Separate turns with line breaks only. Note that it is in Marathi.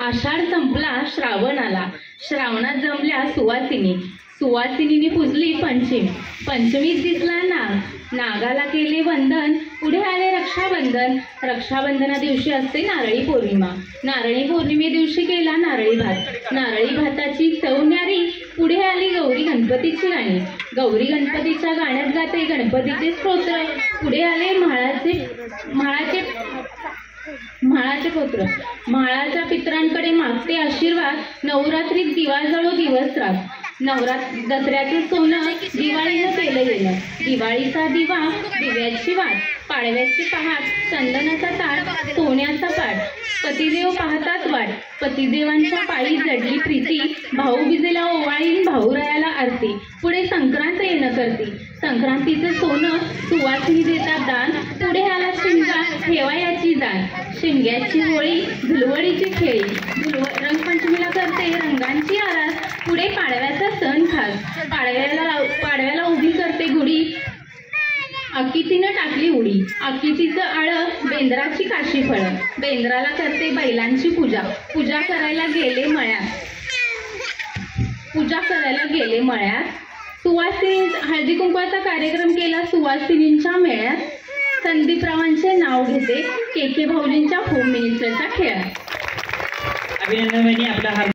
आषाढ संपला श्रावण आला, श्रावणात जमल्या सुवासिनी, सुवासिनीने पूजली पंचमी, पंचमीत दिसला नाग, नागाला केले वंदन, पुढे आले रक्षाबंधन, रक्षाबंधना दिवशी असते नारळी पौर्णिमा, नारळी पौर्णिमे दिवशी केला नारळी भात, नारळी भाताची चव न्यारी, पुढे आली गौरी गणपतीची गाणी, गौरी गणपतीच्या गाण्यात गाते गणपतीचे स्तोत्र, पुढे आले म्हाळाचे पुत्र, म्हाळाच्या पितरांकडे मागते आशीर्वाद, नवरात्रीत दिवा जळो दिवस रात, दसऱ्याचं सोनं दिवाळीनं केलं गेलं, दिवाळीचा दिवा दिव्याची वाट, पाडव्याची पहाट चंदनाचा ताट, सोन्याचा पाट, पतिदेव पाहतात वाट, पतिदेवांच्या पायी जडली प्रीती, भाऊबीजेला ओवाळी भाऊरायाला आरती, पुढे संक्रांत येणं करती, संक्रांतीचं सोनं सुवासिनी देतात दान, पुढे आला शिमगा ठेवायाची जाण, शिमग्याची होळी धुलवडीची खेळी, रंगपंचमीला करते रंगांची आरास, पुढे पाडव्याचा सण खास, पाडव्याला उभी करते गुढी, अकितीनं टाकली उडी, अकितीचं आळं बेंद्राची काशी फळं, बेंद्राला करते बैलांची पूजा, पूजा करायला गेले मळ्यात, सुवासिनी हळदी कुंकवाचा कार्यक्रम केला सुवासिनींच्या मेळ्यात, संदीपरावांचे नाव घेते के भाऊजींच्या होम मिनिस्टरच्या खेळात.
अभिनंदन आपला